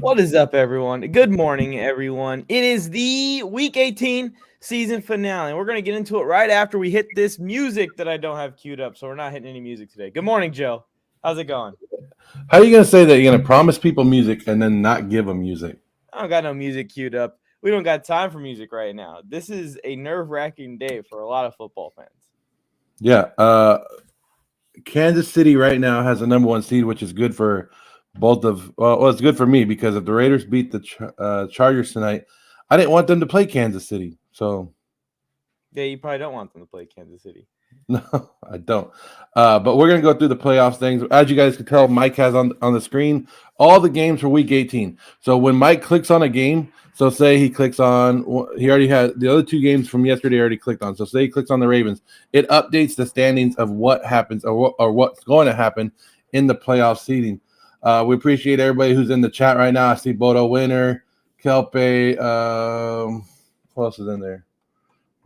What is up, everyone? Good morning, everyone. It is the Week 18 season finale. We're going to get into it right after we hit this music that I don't have queued up, so we're not hitting any music today. Good morning, Joe. How's it going? How are you going to say that you're going to promise people music and then not give them music? I don't got no music queued up. We don't got time for music right now. This is a nerve-wracking day for a lot of football fans. Yeah. Kansas City right now has the number one seed, which is good for both of. Well, it's good for me because if the Raiders beat the Chargers tonight, I didn't want them to play Kansas City. So Yeah, you probably don't want them to play Kansas City. no, I don't. But we're gonna go through the playoffs things. As you guys can tell, Mike has on the screen all the games for Week 18. So when Mike clicks on a game, so say he clicks on, he already had the other two games from yesterday already clicked on. So say he clicks on the Ravens, it updates the standings of what happens or what's going to happen in the playoff seeding. We appreciate everybody who's in the chat right now. I see Bodo Winner, Kelpe. Who else is in there?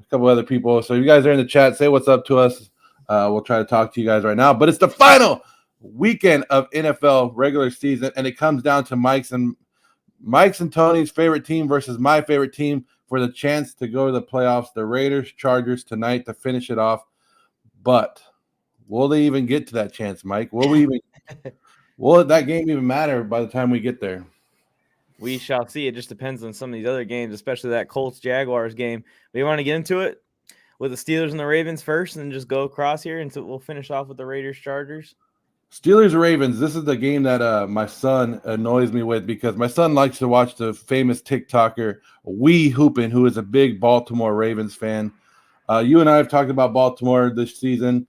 A couple other people. So if you guys are in the chat, say what's up to us. We'll try to talk to you guys right now. But it's the final weekend of NFL regular season, and it comes down to Mike's and Tony's favorite team versus my favorite team for the chance to go to the playoffs. The Raiders, Chargers tonight to finish it off. But will they even get to that chance, Mike? Will that game even matter by the time we get there? We shall see. It just depends on some of these other games, especially that Colts Jaguars game. We want to get into it with the Steelers and the Ravens first, and then just go across here, and so we'll finish off with the Raiders Chargers. Steelers Ravens. This is the game that my son annoys me with because my son likes to watch the famous TikToker Wee Hoopin, who is a big Baltimore Ravens fan. You and I have talked about Baltimore this season,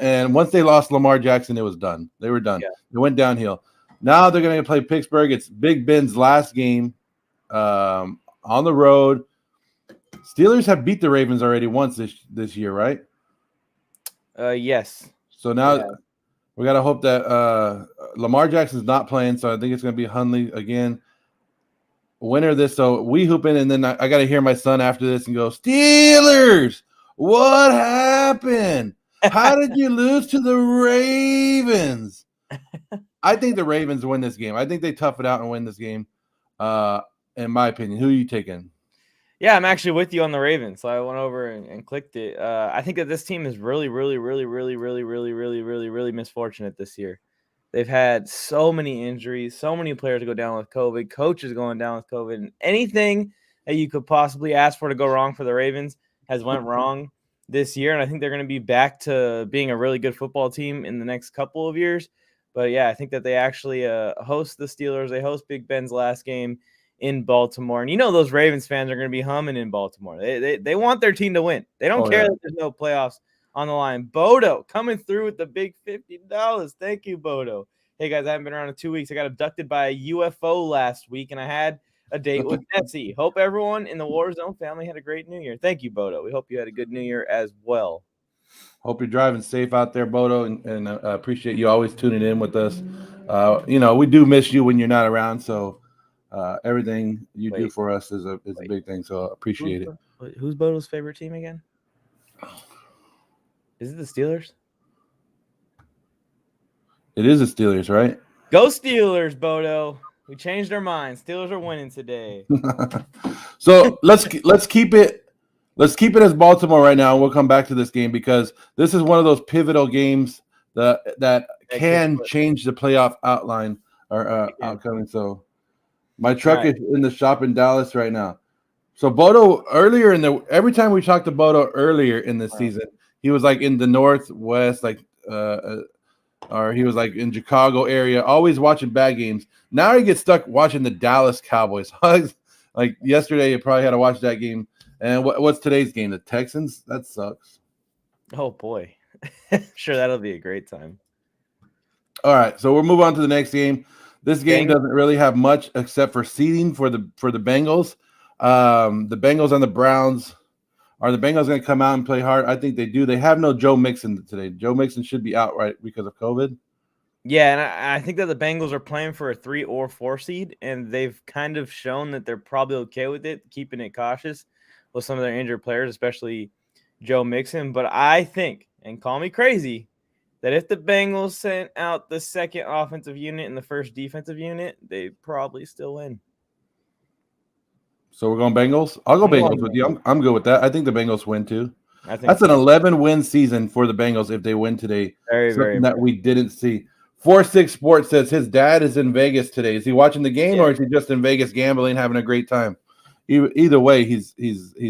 and once they lost Lamar Jackson, it was done. They were done. Yeah. It went downhill. Now they're going to play Pittsburgh. It's Big Ben's last game on the road. Steelers have beat the Ravens already once this year, right? Yes. So now we got to hope that Lamar Jackson's not playing, so I think it's going to be Hundley again. Winner of this, so we hoop in, and then I got to hear my son after this and go, Steelers, what happened? How did you lose to the Ravens? I think the Ravens win this game. I think they tough it out and win this game, in my opinion. Who are you taking? Yeah, I'm actually with you on the Ravens. So I went over and clicked it. I think that this team is really misfortunate this year. They've had so many injuries, so many players go down with COVID, coaches going down with COVID, and anything that you could possibly ask for to go wrong for the Ravens has went wrong this year. And I think they're going to be back to being a really good football team in the next couple of years. But yeah, I think that they actually host the Steelers. They host Big Ben's last game in Baltimore. And you know those Ravens fans are going to be humming in Baltimore. They want their team to win. They don't care that there's no playoffs on the line. Bodo coming through with the big $50. Thank you, Bodo. Hey, guys, I haven't been around in 2 weeks. I got abducted by a UFO last week, and I had a date with Nessie. Hope everyone in the Warzone family had a great New Year. Thank you, Bodo. We hope you had a good New Year as well. Hope you're driving safe out there, Bodo, and appreciate you always tuning in with us. We do miss you when you're not around, so everything you do for us is a big thing, so appreciate it. Who's Bodo's favorite team again? Is it the Steelers? It is the Steelers, right? Go Steelers, Bodo. We changed our minds. Steelers are winning today. So let's keep it as Baltimore right now. We'll come back to this game because this is one of those pivotal games that can change the playoff outline or outcome. So my truck is in the shop in Dallas right now. So Bodo every time we talked to Bodo earlier in the season, he was like in the Northwest, or he was like in Chicago area, always watching bad games. Now he gets stuck watching the Dallas Cowboys. Like yesterday, you probably had to watch that game. And what's today's game? The Texans? That sucks. Oh boy, sure that'll be a great time. All right, so we'll move on to the next game. This game doesn't really have much except for seeding for the Bengals. The Bengals and the Browns. Are the Bengals going to come out and play hard? I think they do. They have no Joe Mixon today. Joe Mixon should be out right because of COVID. Yeah, and I think that the Bengals are playing for a 3 or 4 seed, and they've kind of shown that they're probably okay with it, keeping it cautious with some of their injured players, especially Joe Mixon. But I think, and call me crazy, that if the Bengals sent out the second offensive unit and the first defensive unit, they probably still win. So we're going Bengals. I'll go I'm going Bengals with you. I'm good with that. I think the Bengals win too. I think That's an so. 11-win season for the Bengals if they win today. Very, Something very that we didn't see. 4-6 Sports says his dad is in Vegas today. Is he watching the game or is he just in Vegas gambling, having a great time? Either way, he's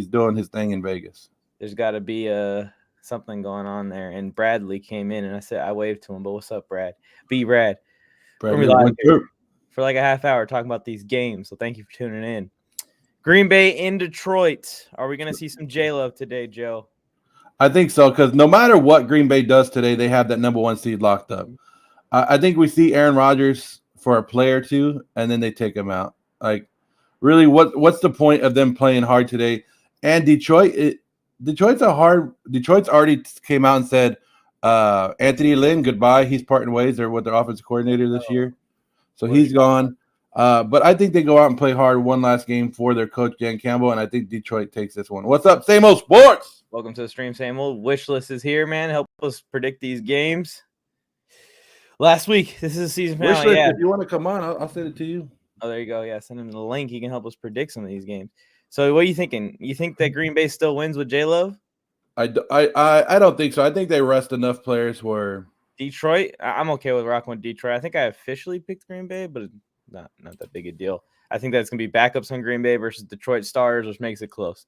doing his thing in Vegas. There's got to be something going on there. And Bradley came in, and I waved to him. But what's up, Brad? Brad. Brad, We're live here for like a half hour talking about these games. So thank you for tuning in. Green Bay in Detroit. Are we going to see some J-Love today, Joe? I think so, because no matter what Green Bay does today, they have that number 1 seed locked up. I think we see Aaron Rodgers for a play or two, and then they take him out. Like, really, what's the point of them playing hard today? And Detroit's already came out and said, Anthony Lynn, goodbye. He's parting ways. They're with their offensive coordinator this year. So he's gone. But I think they go out and play hard one last game for their coach, Dan Campbell, and I think Detroit takes this one. What's up, Same Old Sports? Welcome to the stream, Same Old. Wish list is here, man. Help us predict these games. Last week, this is a season finale. Wish list, if you want to come on, I'll send it to you. Oh, there you go. Yeah, send him the link. He can help us predict some of these games. So what are you thinking? You think that Green Bay still wins with J-Love? I don't think so. I think they rest enough players where Detroit. I'm okay with rocking with Detroit. I think I officially picked Green Bay, but it's not that big a deal. I think that's going to be backups on Green Bay versus Detroit Stars, which makes it close.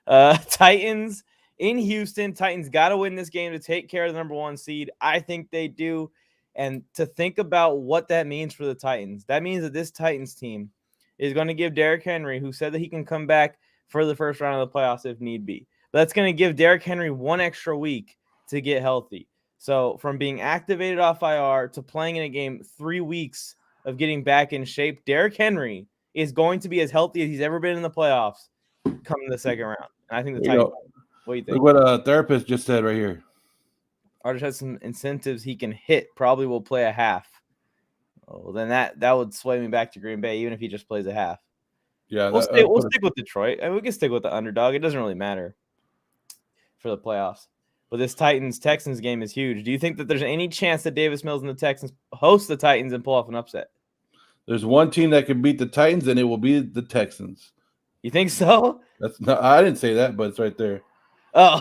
Titans in Houston. Titans got to win this game to take care of the number 1 seed. I think they do. And to think about what that means for the Titans, that means that this Titans team is going to give Derrick Henry, who said that he can come back for the first round of the playoffs if need be. But that's going to give Derrick Henry 1 extra week to get healthy. So from being activated off IR to playing in a game, 3 weeks of getting back in shape, Derrick Henry is going to be as healthy as he's ever been in the playoffs come the second round. And I think the Titans. What do you think? Look what a therapist just said right here. Rodgers has some incentives he can hit. Probably will play a half. Oh, then that would sway me back to Green Bay, even if he just plays a half. Yeah, we'll stick with Detroit. I mean, we can stick with the underdog. It doesn't really matter for the playoffs. But this Titans-Texans game is huge. Do you think that there's any chance that Davis Mills and the Texans host the Titans and pull off an upset? There's one team that can beat the Titans, and it will be the Texans. You think so? I didn't say that, but it's right there. Oh.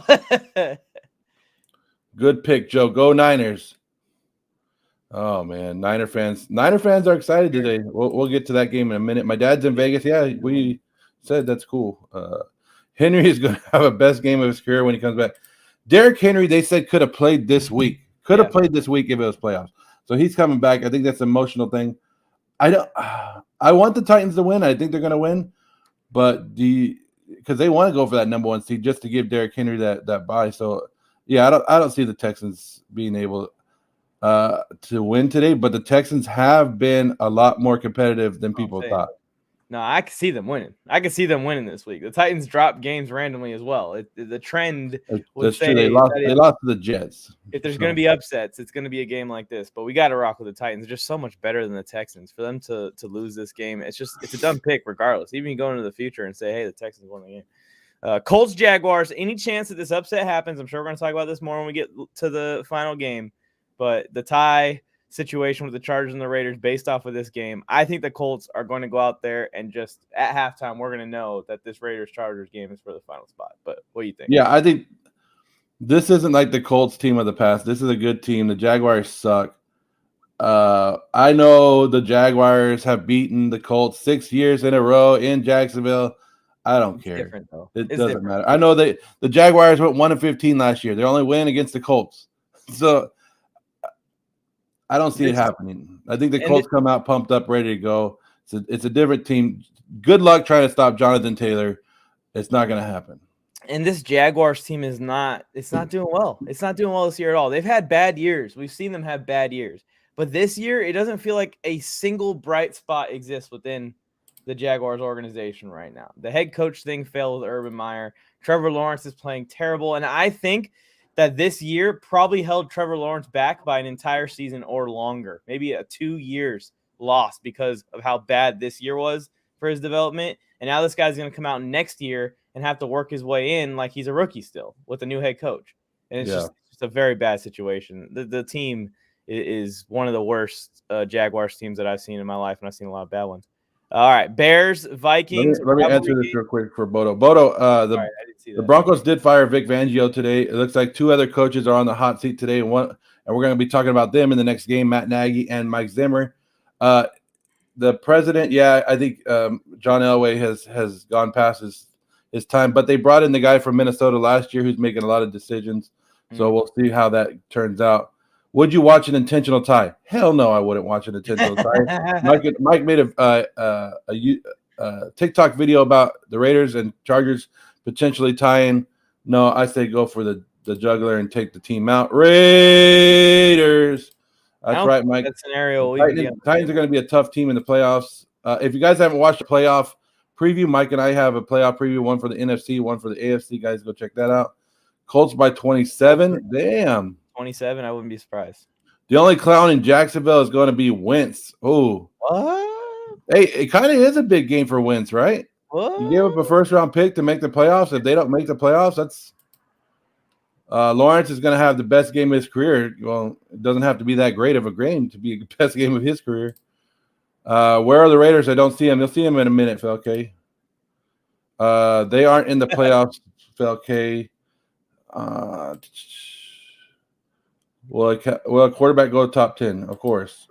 Good pick, Joe. Go Niners. Oh, man. Niner fans are excited today. We'll get to that game in a minute. My dad's in Vegas. Yeah, we said that's cool. Henry is going to have a best game of his career when he comes back. Derrick Henry, they said, could have played this week. Played this week if it was playoffs. So he's coming back. I think that's an emotional thing. I want the Titans to win. I think they're going to win. But because they want to go for that number 1 seed just to give Derrick Henry that bye. So, yeah, I don't see the Texans being able to win today, but the Texans have been a lot more competitive than people thought. No, I can see them winning. I can see them winning this week. The Titans drop games randomly as well. The trend would say they lost to the Jets. If there's going to be upsets, it's going to be a game like this. But we got to rock with the Titans. They're just so much better than the Texans. For them to lose this game, it's a dumb pick regardless. Even you go into the future and say, hey, the Texans won the game. Colts Jaguars. Any chance that this upset happens? I'm sure we're going to talk about this more when we get to the final game. But the tie situation with the Chargers and the Raiders based off of this game, I think the Colts are going to go out there and just at halftime, we're going to know that this Raiders-Chargers game is for the final spot. But what do you think? Yeah, I think this isn't like the Colts team of the past. This is a good team. The Jaguars suck. I know the Jaguars have beaten the Colts 6 years in a row in Jacksonville. I don't care. Different, though. It doesn't matter. I know the Jaguars went 1-15 last year. Their only win against the Colts. So I don't see it happening. I think the Colts come out pumped up, ready to go. It's a different team. Good luck trying to stop Jonathan Taylor. It's not going to happen. And this Jaguars team it's not doing well. It's not doing well this year at all. They've had bad years. We've seen them have bad years. But this year, it doesn't feel like a single bright spot exists within the Jaguars organization right now. The head coach thing failed with Urban Meyer. Trevor Lawrence is playing terrible. And I think that this year probably held Trevor Lawrence back by an entire season or longer, maybe a 2 years loss because of how bad this year was for his development. And now this guy's going to come out next year and have to work his way in like he's a rookie still with a new head coach. And it's just a very bad situation. The team is one of the worst Jaguars teams that I've seen in my life, and I've seen a lot of bad ones. All right, Bears, Vikings. Let me answer this real quick for Bodo. Bodo, the Broncos did fire Vic Fangio today. It looks like 2 other coaches are on the hot seat today, and we're going to be talking about them in the next game, Matt Nagy and Mike Zimmer. The president, I think John Elway has gone past his time, but they brought in the guy from Minnesota last year who's making a lot of decisions. So we'll see how that turns out. Would you watch an intentional tie? Hell no, I wouldn't watch an intentional tie. Mike made a TikTok video about the Raiders and Chargers potentially tying. No, I say go for the juggler and take the team out. Raiders. That's right, Mike. That scenario. Titans are going to be a tough team in the playoffs. If you guys haven't watched the playoff preview, Mike and I have a playoff preview, one for the NFC, one for the AFC. Guys, go check that out. Colts by 27. Damn. 27, I wouldn't be surprised. The only clown in Jacksonville is going to be Wentz. Oh. What? Hey, it kind of is a big game for Wentz, right? What? You give up a first-round pick to make the playoffs. If they don't make the playoffs, that's Lawrence is going to have the best game of his career. Well, it doesn't have to be that great of a game to be the best game of his career. Where are the Raiders? I don't see them. You'll see them in a minute, Felke. They aren't in the playoffs, Felke. Will a quarterback go top 10? Of course.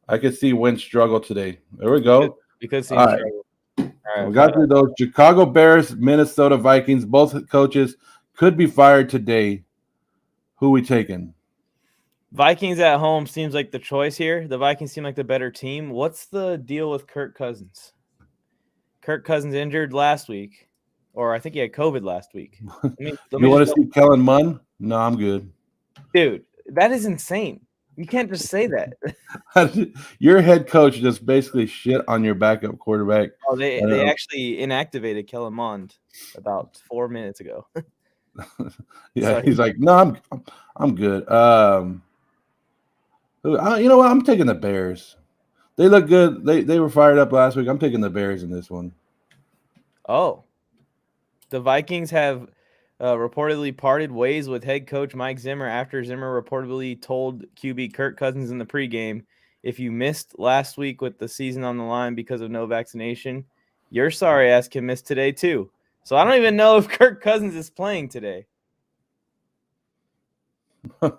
I could see Wentz struggle today. There we go. Because All right. We got through those. Chicago Bears, Minnesota Vikings. Both coaches could be fired today. Who we taking? Vikings at home seems like the choice here. The Vikings seem like the better team. What's the deal with Kirk Cousins? Kirk Cousins injured last week, or I think he had COVID last week. You want to see Kellen Mond? No, I'm good. Dude, that is insane. You can't just say that. Your head coach just basically shit on your backup quarterback. Oh, they actually inactivated Kellen Mond about 4 minutes ago. Yeah, he's like, no, I'm good. You know what? I'm taking the Bears. They look good. They were fired up last week. I'm taking the Bears in this one. Oh, the Vikings have reportedly parted ways with head coach Mike Zimmer after Zimmer reportedly told QB Kirk Cousins in the pregame, if you missed last week with the season on the line because of no vaccination, your sorry ass can miss today too. So I don't even know if Kirk Cousins is playing today. Did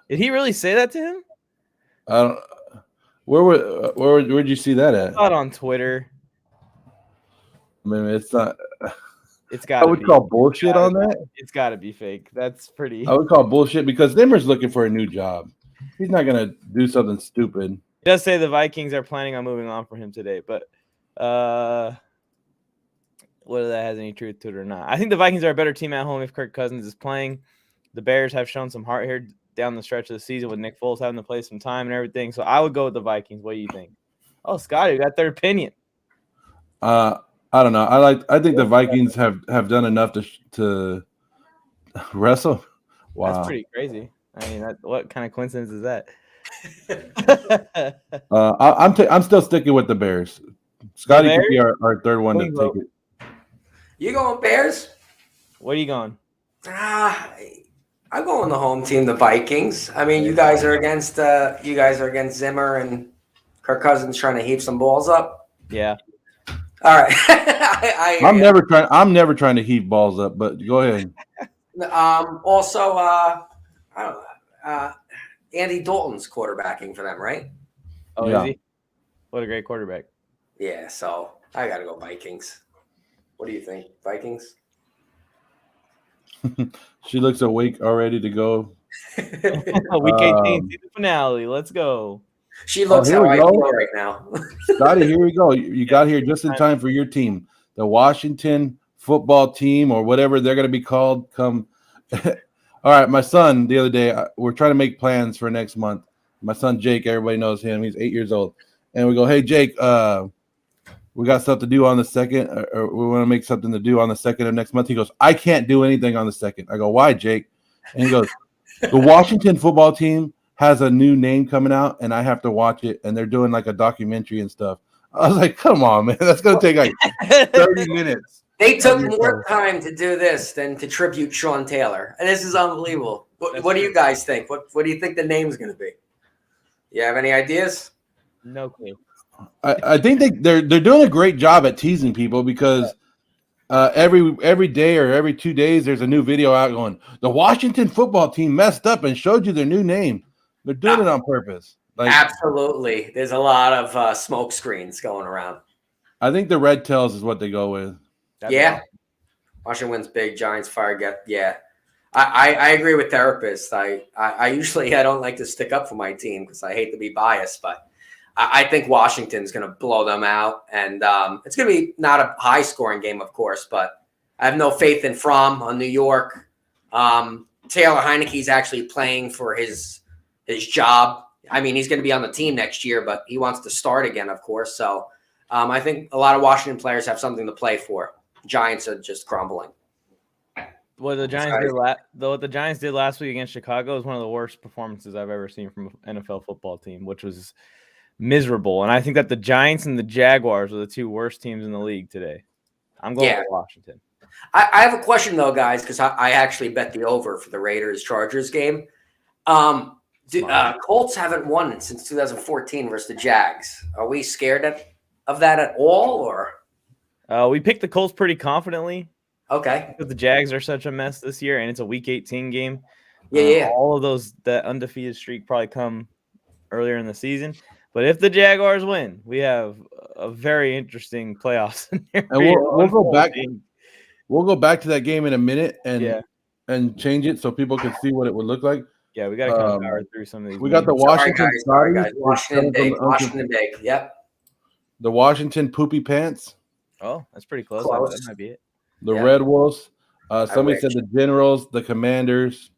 he really say that to him? I don't. Where'd you see that at? Not on Twitter. I mean, it's not. It's got. I would call bullshit on that. It's got to be fake. That's pretty. I would call bullshit because Zimmer's looking for a new job. He's not gonna do something stupid. He does say the Vikings are planning on moving on for him today, but whether that has any truth to it or not, I think the Vikings are a better team at home if Kirk Cousins is playing. The Bears have shown some heart here down the stretch of the season with Nick Foles having to play some time and everything. So I would go with the Vikings. What do you think? Oh, Scotty, you got their opinion. I don't know. I think the Vikings have done enough to wrestle. Wow, that's pretty crazy. I mean, what kind of coincidence is that? I'm still sticking with the Bears. Scotty could be our third one to take it. You going Bears? What are you going? I'm going the home team, the Vikings. I mean, you guys are against Zimmer and Kirk Cousins trying to heap some balls up. Yeah. All right. I'm never trying to heap balls up, but go ahead. Also, I don't know. Andy Dalton's quarterbacking for them, right? Oh, yeah. Is he? What a great quarterback. Yeah, so I got to go Vikings. What do you think? Vikings? She looks awake already to go. Week 18, season finale. Let's go. She looks how I feel right now. Scotty, here we go. You got here just in time for your team. The Washington football team or whatever they're going to be called come. All right, my son, the other day, we're trying to make plans for next month. My son, Jake, everybody knows him. He's 8 years old. And we go, hey, Jake, we got stuff to do on the 2nd, or we want to make something to do on the 2nd of next month. He goes, I can't do anything on the 2nd. I go, why, Jake? And he goes, the Washington football team has a new name coming out, and I have to watch it, and they're doing like a documentary and stuff. I was like, come on, man. That's going to take like 30 minutes. They took more time to do this than to tribute Sean Taylor. And this is unbelievable. What do you guys think? What do you think the name's going to be? You have any ideas? No clue. I think they're doing a great job at teasing people because every day or every 2 days there's a new video out going, the Washington football team messed up and showed you their new name. They're doing it on purpose. Like, absolutely. There's a lot of smoke screens going around. I think the red tails is what they go with. That's awesome. Washington wins big, Giants fire get. Yeah. I agree with therapists. I usually I don't like to stick up for my team because I hate to be biased, but I think Washington's going to blow them out, and it's going to be not a high scoring game, of course, but I have no faith in Fromm on New York. Taylor Heineke's actually playing for his job. I mean, he's going to be on the team next year, but he wants to start again, of course. So I think a lot of Washington players have something to play for. Giants are just crumbling. What the Giants did last week against Chicago is one of the worst performances I've ever seen from an NFL football team, which was miserable. And I think that the Giants and the Jaguars are the two worst teams in the league today. I'm going with Washington. I have a question, though, guys, because I actually bet the over for the Raiders-Chargers game. Colts haven't won since 2014 versus the Jags. Are we scared of that at all? Or we picked the Colts pretty confidently. Okay. Because the Jags are such a mess this year, and it's a Week 18 game. Yeah. All of that undefeated streak probably come earlier in the season. But if the Jaguars win, we have a very interesting playoff scenario. And we'll go back. We'll go back to that game in a minute and change it so people can see what it would look like. Yeah, we got to kind of power through some of these. We got the Washington. Sorry, guys. Washington big. Yep. The Washington poopy pants. Oh, that's pretty close. That might be it. The Red Wolves. Somebody said the Generals, the Commanders.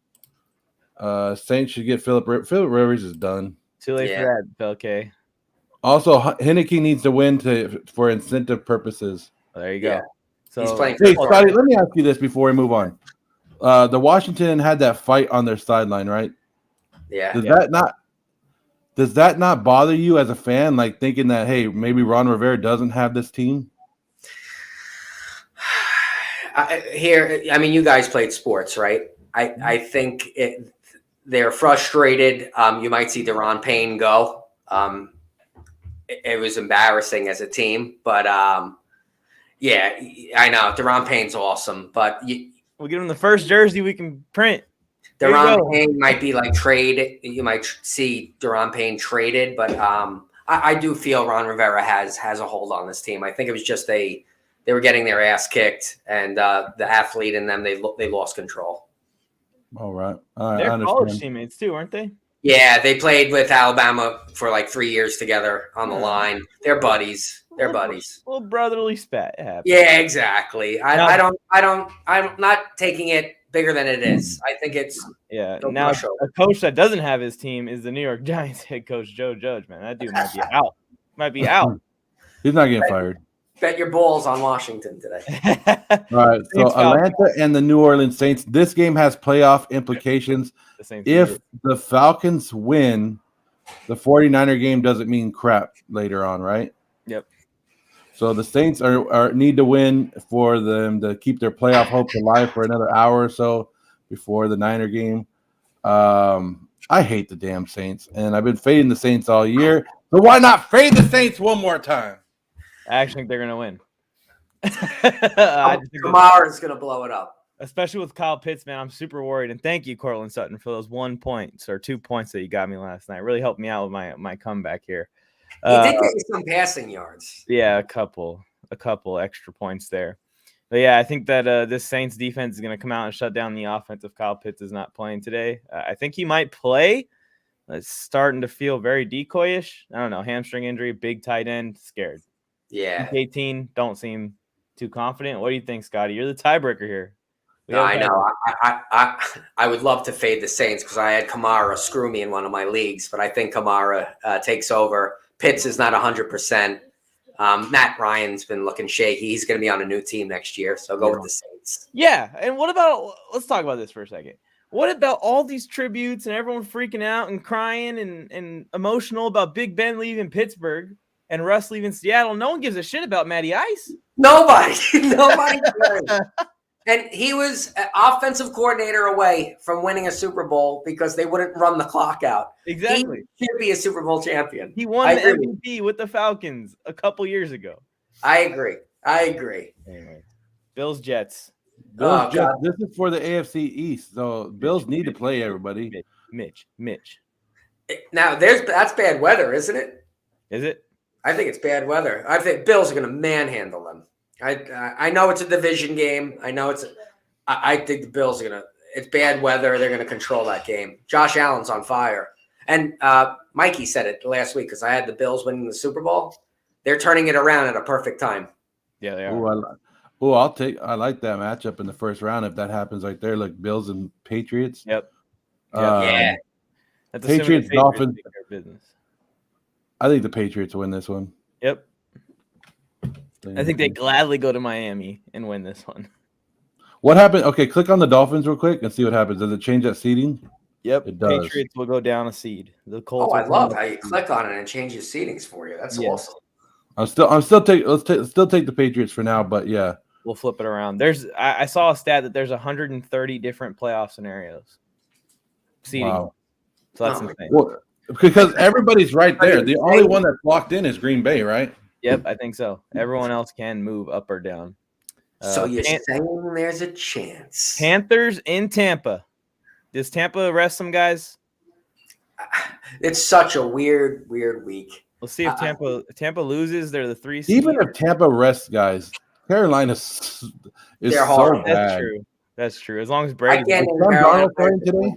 Saints should get Philip Rivers is done. Too late for that, okay. Also, Heineke needs to win for incentive purposes. There you go. So, he's playing. Hey, Scotty, let me ask you this before we move on. The Washington had that fight on their sideline, right? Yeah. Does that not bother you as a fan, like thinking that, hey, maybe Ron Rivera doesn't have this team? You guys played sports, right? I think they're frustrated. You might see Deron Payne go. It was embarrassing as a team, but I know Deron Payne's awesome, but we'll give him the first jersey we can print. Deron Payne might be like trade. You might see Deron Payne traded, but I do feel Ron Rivera has a hold on this team. I think it was just they were getting their ass kicked, and the athlete in them, they lost control. All right. They're college teammates too, aren't they? Yeah, they played with Alabama for like 3 years together on the line. They're buddies. Little brotherly spat. Yeah, exactly. I'm not taking it bigger than it is. I think it's now a coach that doesn't have his team is the New York Giants head coach Joe Judge. Man, that dude might be out. He's not getting fired. Bet your balls on Washington today. All right, so Atlanta and the New Orleans Saints. This game has playoff implications. If the Falcons win, the 49er game doesn't mean crap later on, right? Yep. So the Saints need to win for them to keep their playoff hopes alive for another hour or so before the Niner game. I hate the damn Saints, and I've been fading the Saints all year. So why not fade the Saints one more time? I actually think they're going to win. Kamara's going to blow it up. Especially with Kyle Pitts, man. I'm super worried. And thank you, Cortland Sutton, for those 1 point or 2 points that you got me last night. Really helped me out with my comeback here. He did get you some passing yards. Yeah, a couple extra points there. But yeah, I think that this Saints defense is going to come out and shut down the offense if Kyle Pitts is not playing today. I think he might play. It's starting to feel very decoyish. I don't know. Hamstring injury, big tight end, scared. Yeah. 18, don't seem too confident. What do you think, Scotty? You're the tiebreaker here. I know. I would love to fade the Saints because I had Kamara screw me in one of my leagues, but I think Kamara takes over. Pitts is not 100%. Matt Ryan's been looking shaky. He's going to be on a new team next year, so go with the Saints. Yeah, and what about – let's talk about this for a second. What about all these tributes and everyone freaking out and crying and emotional about Big Ben leaving Pittsburgh and Russ leaving Seattle? No one gives a shit about Matty Ice. Nobody cares. And he was an offensive coordinator away from winning a Super Bowl because they wouldn't run the clock out. Exactly. He should be a Super Bowl champion. He won the MVP with the Falcons a couple years ago. I agree. Anyway, Bills Jets. Bills Jets. This is for the AFC East, so Bills need to play everybody. Mitch. Now that's bad weather, isn't it? Is it? I think it's bad weather. I think Bills are going to manhandle them. I know it's a division game. I think the Bills are going to. It's bad weather. They're going to control that game. Josh Allen's on fire, and Mikey said it last week because I had the Bills winning the Super Bowl. They're turning it around at a perfect time. Yeah, they are. I like that matchup in the first round if that happens right there. Like Bills and Patriots. Yep. Yeah. That's Patriots Dolphins. Business. I think the Patriots win this one. Yep. I think they gladly go to Miami and win this one. What happened? Okay, click on the Dolphins real quick and see what happens. Does it change that seeding? Yep. It does. Patriots will go down a seed. The Colts. I love how you click on it and change your seedings for you. That's awesome. I'm still take the Patriots for now, but yeah. We'll flip it around. I saw a stat that there's 130 different playoff scenarios. Seeding. Wow. So that's insane. Well, because everybody's right there. The only one that's locked in is Green Bay, right? Yep, I think so. Everyone else can move up or down. So you're saying there's a chance. Panthers in Tampa. Does Tampa rest some guys? It's such a weird week. Let's see if Tampa loses. They're the 3 seed. Even if Tampa rests guys, Carolina is so hard. bad. That's true. As long as Brady. Today?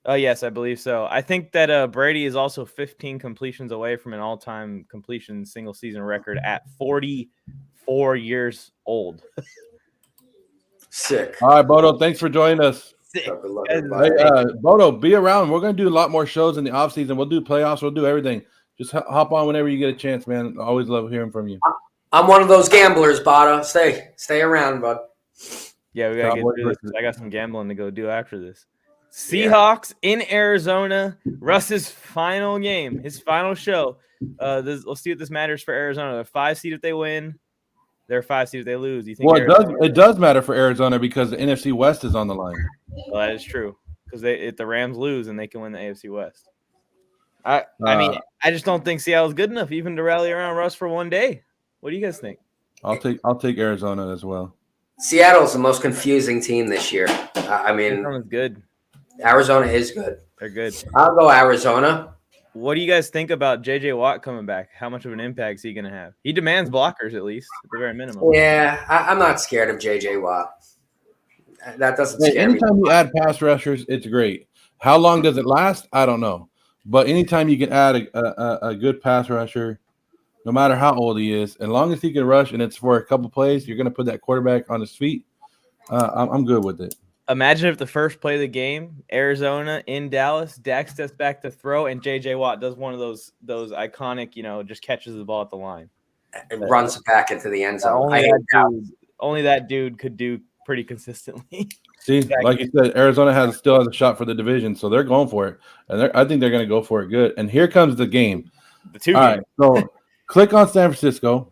Yes, I believe so. I think that Brady is also 15 completions away from an all-time completion single season record at 44 years old. Sick. All right, Bodo, thanks for joining us. Sick. Hey, Bodo, be around. We're going to do a lot more shows in the offseason. We'll do playoffs. We'll do everything. Just hop on whenever you get a chance, man. I always love hearing from you. I'm one of those gamblers, Bodo. Stay around, bud. Yeah, we got to get through this. I got some gambling to go do after this. Seahawks in Arizona. Russ's final game, his final show. Let's see if this matters for Arizona. They're 5 seed if they win. They're 5 seed if they lose. You think? Well, it does matter for Arizona because the NFC West is on the line. Well, that is true because if the Rams lose, then they can win the AFC West. I mean, I just don't think Seattle's good enough even to rally around Russ for one day. What do you guys think? I'll take Arizona as well. Seattle's the most confusing team this year. Arizona's good. Arizona is good. They're good. I'll go Arizona. What do you guys think about J.J. Watt coming back? How much of an impact is he going to have? He demands blockers at least, at the very minimum. Yeah, I'm not scared of J.J. Watt. That doesn't scare me. Anytime you add pass rushers, it's great. How long does it last? I don't know. But anytime you can add a good pass rusher, no matter how old he is, as long as he can rush and it's for a couple plays, you're going to put that quarterback on his feet. I'm good with it. Imagine if the first play of the game, Arizona in Dallas, Dak steps back to throw, and J.J. Watt does one of those iconic, just catches the ball at the line. And runs back into the end zone. Only that dude could do pretty consistently. See, like you said, Arizona still has a shot for the division, so they're going for it. And I think they're going to go for it good. And here comes the game. All right, so click on San Francisco.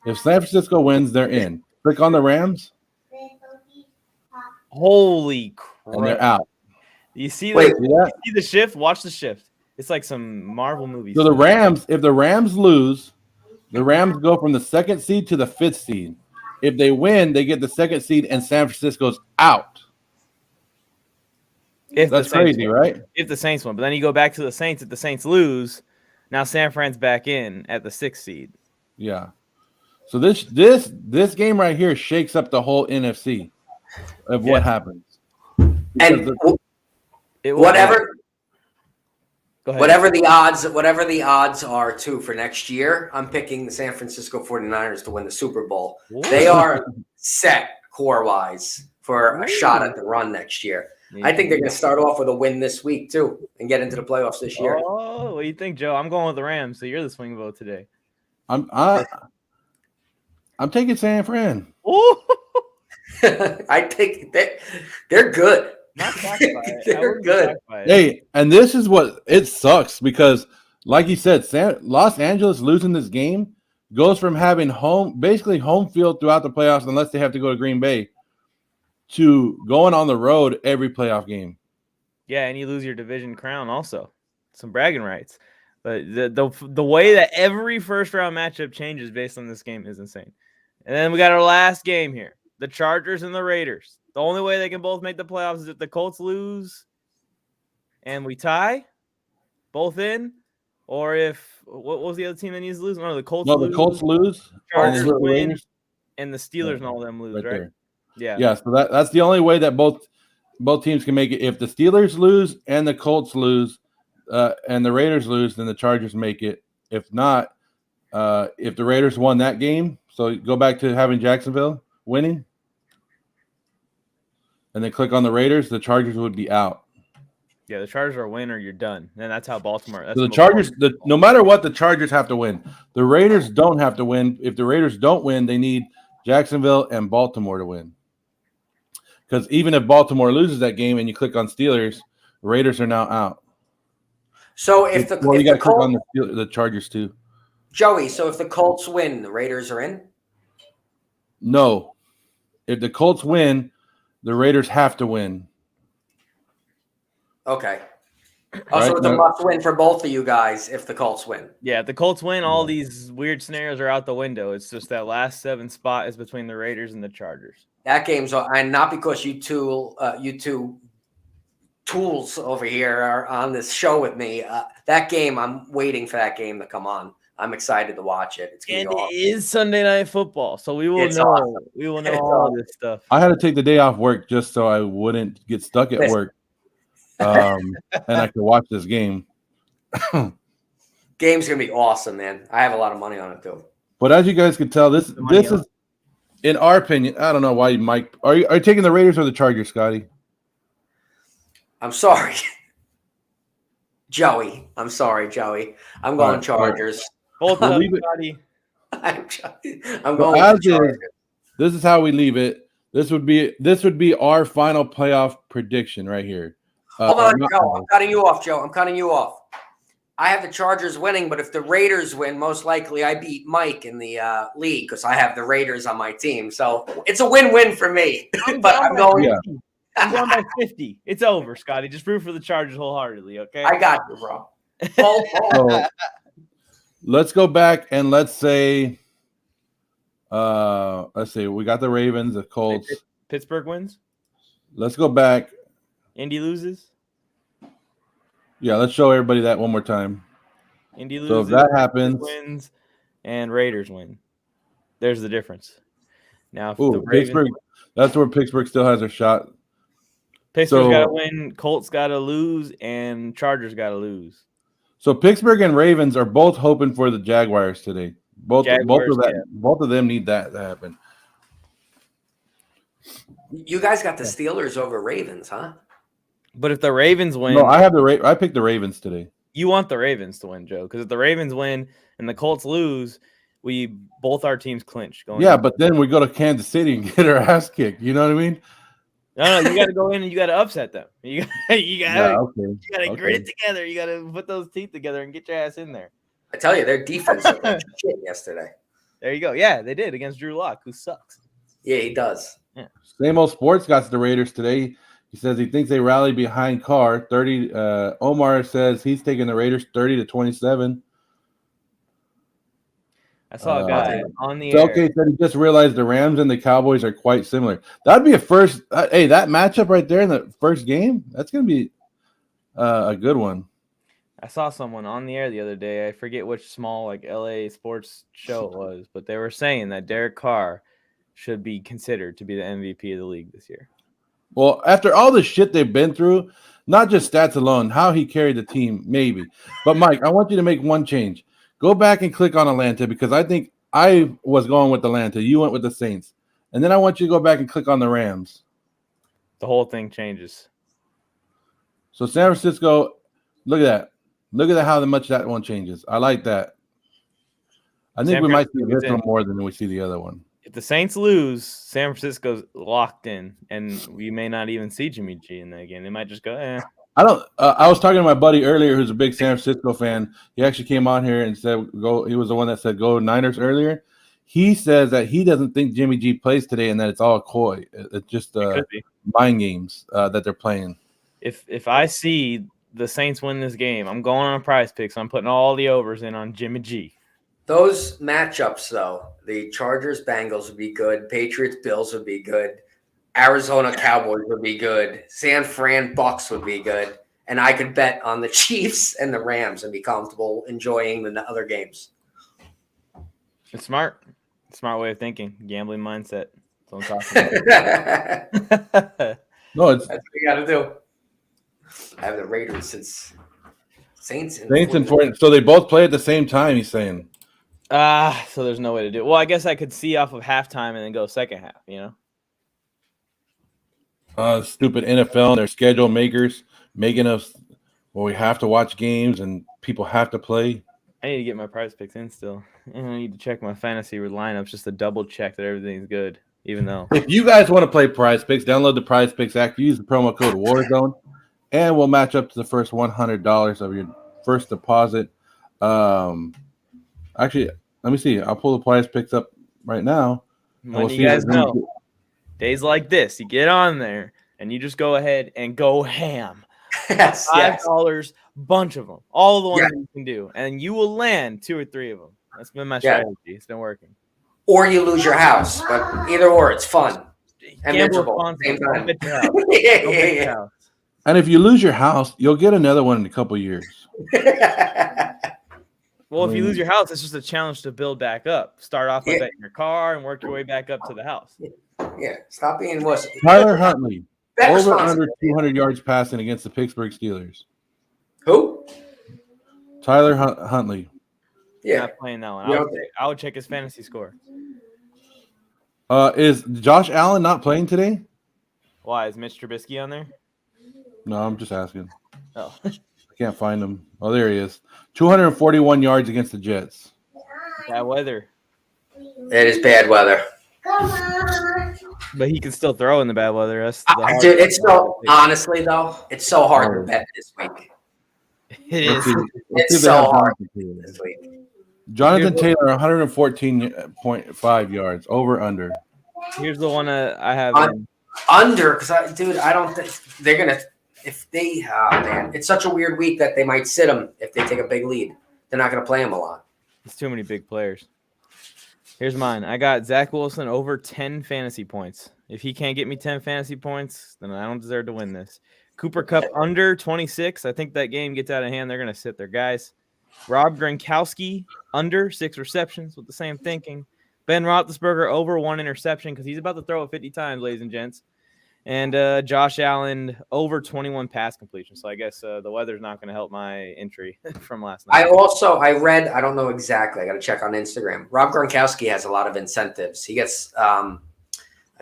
If San Francisco wins, they're in. Click on the Rams. Holy crap. And they're out. You see the shift? Watch the shift. It's like some Marvel movie. So the Rams, if the Rams lose, the Rams go from the 2nd seed to the 5th seed. If they win, they get the 2nd seed and San Francisco's out. That's crazy, right? If the Saints win. But then you go back to the Saints. If the Saints lose, now San Fran's back in at the 6th seed. Yeah. So this game right here shakes up the whole NFC of what happens. And whatever the odds are too for next year, I'm picking the San Francisco 49ers to win the Super Bowl. Ooh. They are set core-wise for a shot at the run next year. Yeah. I think they're going to start off with a win this week too and get into the playoffs this year. Oh, what do you think, Joe? I'm going with the Rams, so you're the swing vote today. I'm taking San Fran. I think they're good. They're good. Hey, and this is what it sucks because, like you said, Los Angeles losing this game goes from having home field throughout the playoffs, unless they have to go to Green Bay, to going on the road every playoff game. Yeah, and you lose your division crown also. Some bragging rights. But the way that every first round matchup changes based on this game is insane. And then we got our last game here. The Chargers and the Raiders. The only way they can both make the playoffs is if the Colts lose and we tie, both in, or if what was the other team that needs to lose? No, the Colts lose. The Colts lose. Chargers and win, and the Steelers and all them lose, right? There. Yeah. Yeah, so that's the only way that both teams can make it. If the Steelers lose and the Colts lose, and the Raiders lose, then the Chargers make it. If not, if the Raiders won that game, so go back to having Jacksonville winning, and then click on the Raiders, the Chargers would be out. Yeah, the Chargers are a winner, you're done. And that's how Baltimore. That's So the Chargers, no matter what, the Chargers have to win. The Raiders don't have to win. If the Raiders don't win, they need Jacksonville and Baltimore to win. Because even if Baltimore loses that game and you click on Steelers, the Raiders are now out. So if the you got to click on the Chargers too. Joey, so if the Colts win, the Raiders are in? No. If the Colts win, the Raiders have to win. Okay. Oh, so it's a must win for both of you guys if the Colts win. Yeah, if the Colts win, all these weird scenarios are out the window. It's just that last 7 spot is between the Raiders and the Chargers. That game's and not because you two tools over here are on this show with me. That game, I'm waiting for that game to come on. I'm excited to watch it. It's and awesome. It is Sunday Night Football, so we will know. Awesome. We will know all this stuff. I had to take the day off work just so I wouldn't get stuck at work, and I could watch this game. Game's gonna be awesome, man. I have a lot of money on it too. But as you guys can tell, this is, in our opinion, I don't know why Mike. Are you taking the Raiders or the Chargers, Scotty? I'm sorry, Joey. I'm sorry, Joey. I'm going Chargers. Both of them, Scotty. I'm going with Chargers. This is how we leave it. This would be our final playoff prediction right here. Hold on, Joe. I'm cutting you off, Joe. I'm cutting you off. I have the Chargers winning, but if the Raiders win, most likely I beat Mike in the league because I have the Raiders on my team. So it's a win-win for me. But I'm going. Yeah. I'm going by 50. It's over, Scotty. Just root for the Chargers wholeheartedly, okay? I got you, bro. So, let's go back and let's say we got the Ravens, the Colts. Pittsburgh wins. Let's go back. Indy loses. Yeah, let's show everybody that one more time. Indy loses. So if that happens, wins, and Raiders win. There's the difference. Now, if the Pittsburgh, that's where Pittsburgh still has a shot. Pittsburgh's got to win, Colts got to lose, and Chargers got to lose. So Pittsburgh and Ravens are both hoping for the Jaguars today. Both of them need that to happen. You guys got the Steelers over Ravens, huh? But if the Ravens win, no, I picked the Ravens today. You want the Ravens to win, Joe, because if the Ravens win and the Colts lose, both our teams clinch. But then we go to Kansas City and get our ass kicked. You know what I mean? No, you got to go in and you got to upset them. You got to grit it together. You got to put those teeth together and get your ass in there. I tell you, their defense looked like shit yesterday. There you go. Yeah, they did against Drew Lock, who sucks. Yeah, he does. Yeah. Same old sports got the Raiders today. He says he thinks they rallied behind Carr. 30. Omar says he's taking the Raiders 30-27. I saw a guy on the air. Okay, said he just realized the Rams and the Cowboys are quite similar. That'd be a first. Hey, that matchup right there in the first game, that's going to be a good one. I saw someone on the air the other day. I forget which small LA sports show it was, but they were saying that Derek Carr should be considered to be the MVP of the league this year. Well, after all the shit they've been through, not just stats alone, how he carried the team, maybe. But, Mike, I want you to make one change. Go back and click on Atlanta because I think I was going with Atlanta. You went with the Saints. And then I want you to go back and click on the Rams. The whole thing changes. So San Francisco, look at that. Look at how much that one changes. I like that. I think we might see this one more than we see the other one. If the Saints lose, San Francisco's locked in, and we may not even see Jimmy G in that game. They might just go, I was talking to my buddy earlier who's a big San Francisco fan. He actually came on here and said go. He was the one that said go Niners earlier. He says that he doesn't think Jimmy G plays today and that it's all coy. It's just mind games that they're playing. If I see the Saints win this game, I'm going on a prize pick, so I'm putting all the overs in on Jimmy G. Those matchups, though, the Chargers-Bengals would be good. Patriots-Bills would be good. Arizona-Cowboys would be good. San Fran-Bucks would be good. And I could bet on the Chiefs and the Rams and be comfortable enjoying the other games. It's smart. Smart way of thinking. Gambling mindset. That's what I'm talking about. No, that's what you got to do. I have the Raiders since Saints and 40. So they both play at the same time, he's saying. So there's no way to do it. Well, I guess I could see off of halftime and then go second half, Stupid NFL and their schedule makers making us, we have to watch games and people have to play. I need to get my prize picks in still. And I need to check my fantasy lineups just to double check that everything's good, even though. If you guys want to play prize picks, download the prize picks app. Use the promo code Warzone, and we'll match up to the first $100 of your first deposit. Actually, let me see. I'll pull the prize picks up right now. When you guys know, days like this, you get on there and you just go ahead and go ham. Yes, $5, bunch of them, all the ones that you can do, and you will land 2 or 3 of them. That's been my strategy. It's been working. Or you lose your house, but either or, it's fun and miserable. Same time. Yeah. And if you lose your house, you'll get another one in a couple years. Well, if you lose your house, it's just a challenge to build back up. Start off with your car and work your way back up to the house. Yeah, stop being wussy. Tyler Huntley, over under 200 yards passing against the Pittsburgh Steelers. Who? Tyler Huntley. Yeah, not playing that one. I would check his fantasy score. Is Josh Allen not playing today? Why is Mitch Trubisky on there? No, I'm just asking. Oh, I can't find him. Oh, there he is. 241 yards against the Jets. Bad weather. It is bad weather. But he can still throw in the bad weather. Dude, it's so honestly though, it's so hard to bet this week. It is. It's so hard this week. Jonathan Taylor, 114.5 yards, over under. Here's the one I have under, because I don't think they're gonna. If they, man, it's such a weird week that they might sit him if they take a big lead. They're not gonna play him a lot. It's too many big players. Here's mine. I got Zach Wilson over 10 fantasy points. If he can't get me 10 fantasy points, then I don't deserve to win this. Cooper Kupp under 26. I think that game gets out of hand. They're going to sit their guys. Rob Gronkowski under 6 receptions with the same thinking. Ben Roethlisberger over 1 interception because he's about to throw it 50 times, ladies and gents. And Josh Allen over 21 pass completion. So I guess the weather's not going to help my entry from last night. I read, I don't know exactly. I got to check on Instagram. Rob Gronkowski has a lot of incentives. He gets, I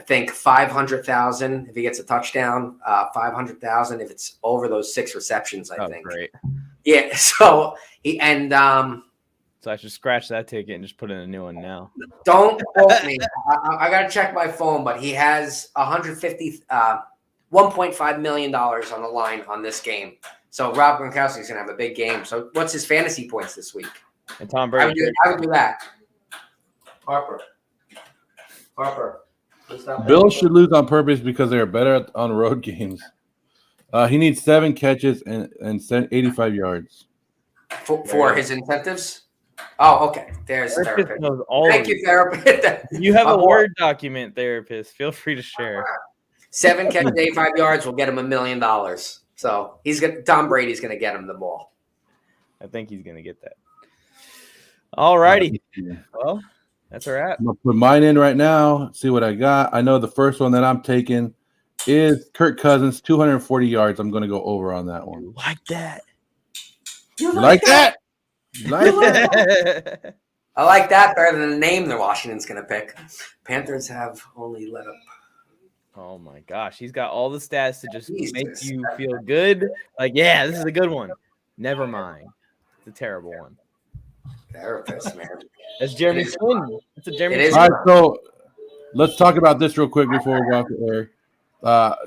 think, $500,000 if he gets a touchdown, $500,000 if it's over those 6 receptions, I think. Great. Yeah. So so I should scratch that ticket and just put in a new one now. Don't quote me. I got to check my phone, but he has $1.5 million on the line on this game. So Rob Gronkowski's going to have a big game. So what's his fantasy points this week? And Tom Brady. I would do that. Harper. Bills should lose on purpose because they are better on road games. He needs 7 catches and 85 yards. For his incentives? Oh, okay. There's therapist. Thank you, therapist. You have a Word document, therapist. Feel free to share. 7 catches, 85 yards will get him $1 million. So Tom Brady's going to get him the ball. I think he's going to get that. All righty. Well, that's a wrap. I'm going to put mine in right now, see what I got. I know the first one that I'm taking is Kirk Cousins, 240 yards. I'm going to go over on that one. Like that. You like that? Like that? I like that better than the name that Washington's going to pick. Panthers have only let up. Oh, my gosh. He's got all the stats to just make you feel good. Like, yeah, this is a good one. Never mind. It's a terrible one. Therapist, man. That's Jeremy Swin. That's a Jeremy Swin. All right, so let's talk about this real quick before we go off the air.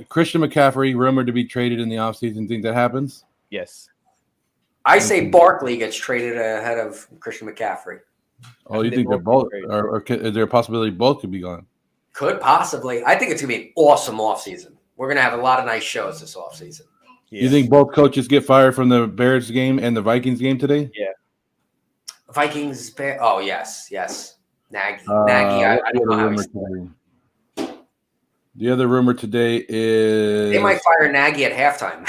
Christian McCaffrey, rumored to be traded in the offseason. Think that happens? Yes. I say Barkley gets traded ahead of Christian McCaffrey. Oh, I you they think they're could both, trade. is there a possibility both could be gone? Could possibly. I think it's going to be an awesome offseason. We're going to have a lot of nice shows this offseason. Yeah. You think both coaches get fired from the Bears game and the Vikings game today? Yeah. Vikings. Oh, yes. Nagy. I don't know how he's. The other rumor today is They might fire Nagy at halftime.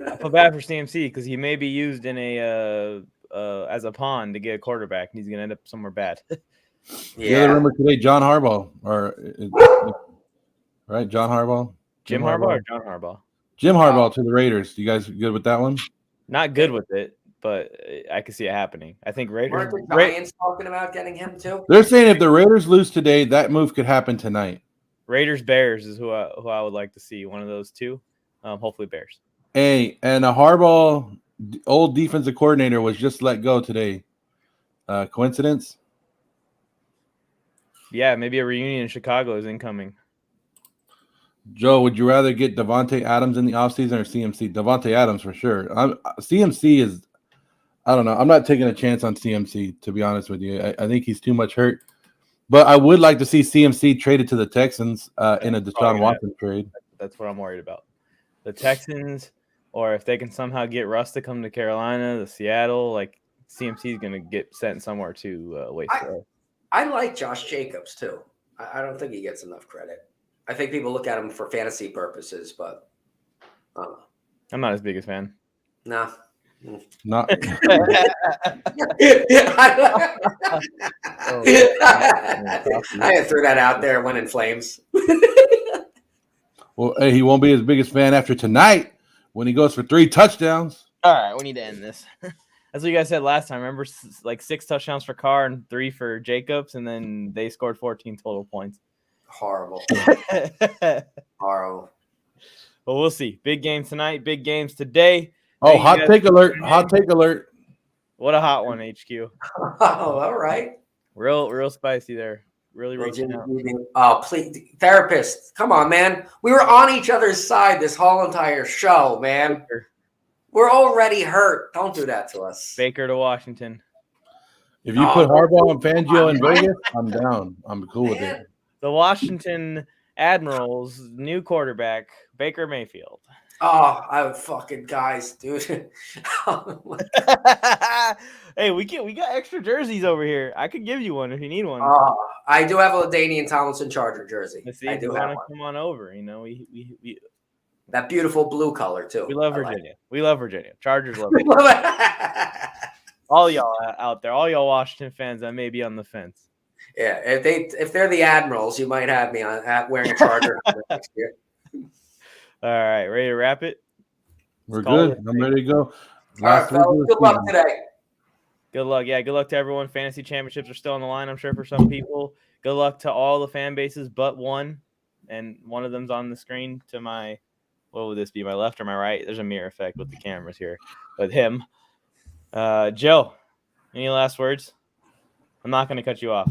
I feel bad for CMC because he may be used in a as a pawn to get a quarterback, and he's going to end up somewhere bad. The other rumor today, John Harbaugh, right? John Harbaugh, Jim Harbaugh or John Harbaugh? Jim Harbaugh to the Raiders. You guys good with that one? Not good with it, but I can see it happening. I think Raiders. Weren't the Giants talking about getting him too? They're saying if the Raiders lose today, that move could happen tonight. Raiders Bears is who I would like to see. One of those two. Hopefully Bears. Hey, and a Harbaugh old defensive coordinator was just let go today. Coincidence? Yeah, maybe a reunion in Chicago is incoming. Joe, would you rather get Devontae Adams in the offseason or CMC? Devontae Adams for sure. CMC is, I don't know. I'm not taking a chance on CMC, to be honest with you. I think he's too much hurt. But I would like to see CMC traded to the Texans in a Deshaun Watson trade. That's what I'm worried about. The Texans, or if they can somehow get Russ to come to Carolina, the Seattle, like CMC is going to get sent somewhere to wait for. I like Josh Jacobs too. I don't think he gets enough credit. I think people look at him for fantasy purposes, but I'm not his biggest fan. No. Not. I threw that out there. Went in flames. Well, hey, he won't be his biggest fan after tonight when he goes for 3 touchdowns. All right, we need to end this. That's what you guys said last time. Remember, like 6 touchdowns for Carr and 3 for Jacobs, and then they scored 14 total points. Horrible. Horrible. But we'll see. Big games tonight. Big games today. Oh, hot take alert! Hot take alert! What a hot one, HQ. Oh, all right. Real spicy there. Really reaching out. Oh, please, therapist, come on, man. We were on each other's side this whole entire show, man. We're already hurt. Don't do that to us. Baker to Washington. If you put Harbaugh and Fangio in Vegas, I'm down. I'm cool with it. The Washington Admirals' new quarterback, Baker Mayfield. Oh, I would fucking guys, dude. Hey, we got extra jerseys over here. I could give you one if you need one. I do have a LaDainian Tomlinson Charger jersey. I do want to come on over. You know, we that beautiful blue color too. We love Virginia. Like we love Virginia. Chargers love it. All y'all out there, all y'all Washington fans that may be on the fence. Yeah, if they're the Admirals, you might have me wearing a Charger next year. All right, ready to wrap it? We're good. I'm ready to go. All right, fellas, good luck today. Good luck. Yeah, good luck to everyone. Fantasy championships are still on the line, I'm sure, for some people. Good luck to all the fan bases but one. And one of them's on the screen to my, what would this be, my left or my right? There's a mirror effect with the cameras here. But him. Joe, any last words? I'm not going to cut you off.